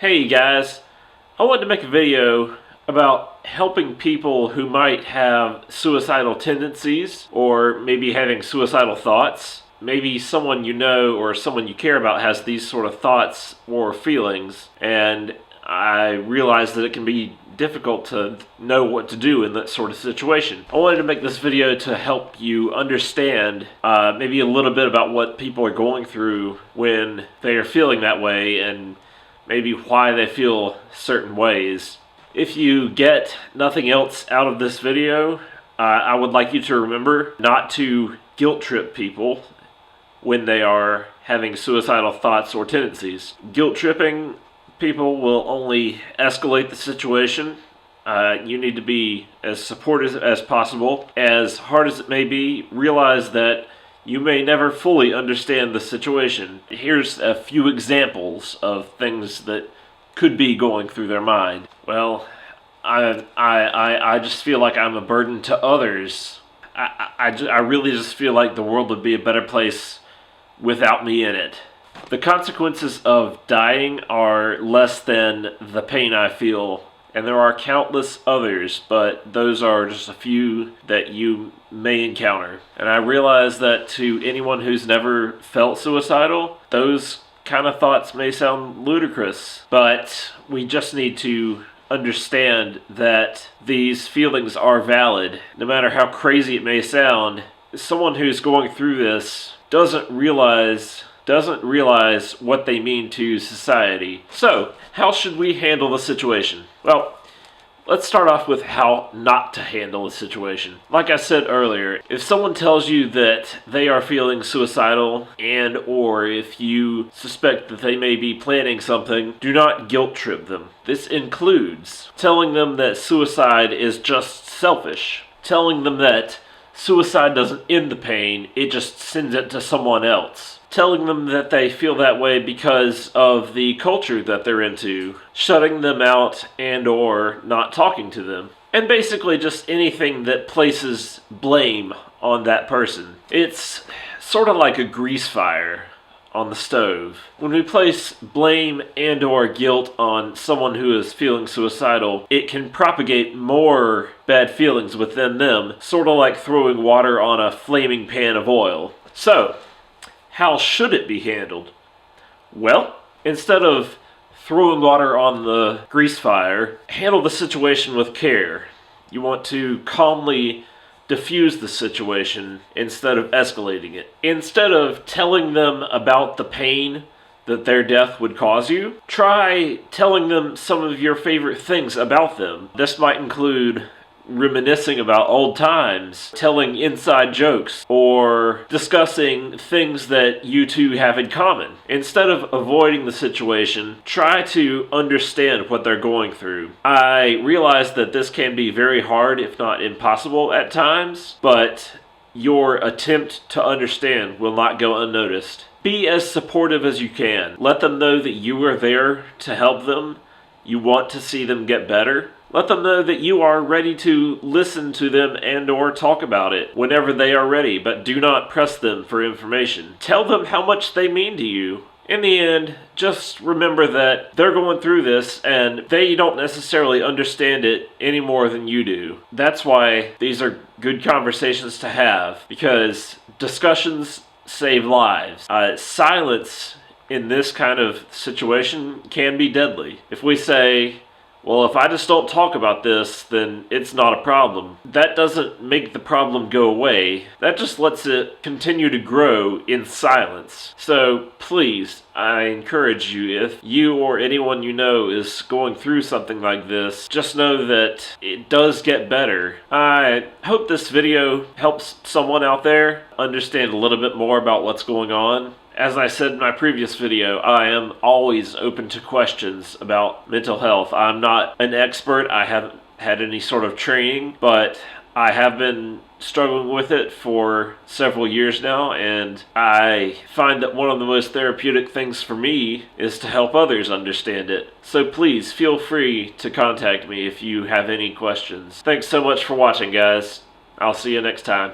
Hey guys, I wanted to make a video about helping people who might have suicidal tendencies or maybe having suicidal thoughts. Maybe someone you know or someone you care about has these sort of thoughts or feelings, and I realize that it can be difficult to know what to do in that sort of situation. I wanted to make this video to help you understand maybe a little bit about what people are going through when they are feeling that way and maybe why they feel certain ways. If you get nothing else out of this video, I would like you to remember not to guilt trip people when they are having suicidal thoughts or tendencies. Guilt tripping people will only escalate the situation. You need to be as supportive as possible. As hard as it may be, realize that you may never fully understand the situation. Here's a few examples of things that could be going through their mind. Well, I just feel like I'm a burden to others. I really just feel like the world would be a better place without me in it. The consequences of dying are less than the pain I feel, and there are countless others, but those are just a few that you may encounter. And I realize that to anyone who's never felt suicidal, those kind of thoughts may sound ludicrous, but we just need to understand that these feelings are valid. No matter how crazy it may sound, someone who's going through this doesn't realize what they mean to society. So, how should we handle the situation? Well, let's start off with how not to handle the situation. Like I said earlier, if someone tells you that they are feeling suicidal and or if you suspect that they may be planning something, do not guilt trip them. This includes telling them that suicide is just selfish, telling them that suicide doesn't end the pain, it just sends it to someone else. Telling them that they feel that way because of the culture that they're into, shutting them out and or not talking to them. And basically just anything that places blame on that person. It's sort of like a grease fire on the stove. When we place blame and or guilt on someone who is feeling suicidal, it can propagate more bad feelings within them, sort of like throwing water on a flaming pan of oil. So, how should it be handled? Well, instead of throwing water on the grease fire, handle the situation with care. You want to calmly diffuse the situation instead of escalating it. Instead of telling them about the pain that their death would cause you, try telling them some of your favorite things about them. This might include reminiscing about old times, telling inside jokes, or discussing things that you two have in common. Instead of avoiding the situation, try to understand what they're going through. I realize that this can be very hard, if not impossible at times, but your attempt to understand will not go unnoticed. Be as supportive as you can. Let them know that you are there to help them. You want to see them get better. Let them know that you are ready to listen to them and or talk about it whenever they are ready, but do not press them for information. Tell them how much they mean to you. In the end, just remember that they're going through this and they don't necessarily understand it any more than you do. That's why these are good conversations to have, because discussions save lives. Silence in this kind of situation can be deadly. If we say, well, if I just don't talk about this, then it's not a problem, that doesn't make the problem go away. That just lets it continue to grow in silence. So please, I encourage you, if you or anyone you know is going through something like this, just know that it does get better. I hope this video helps someone out there understand a little bit more about what's going on. As I said in my previous video, I am always open to questions about mental health. I'm not an expert. I haven't had any sort of training, but I have been struggling with it for several years now, and I find that one of the most therapeutic things for me is to help others understand it. So please feel free to contact me if you have any questions. Thanks so much for watching, guys. I'll see you next time.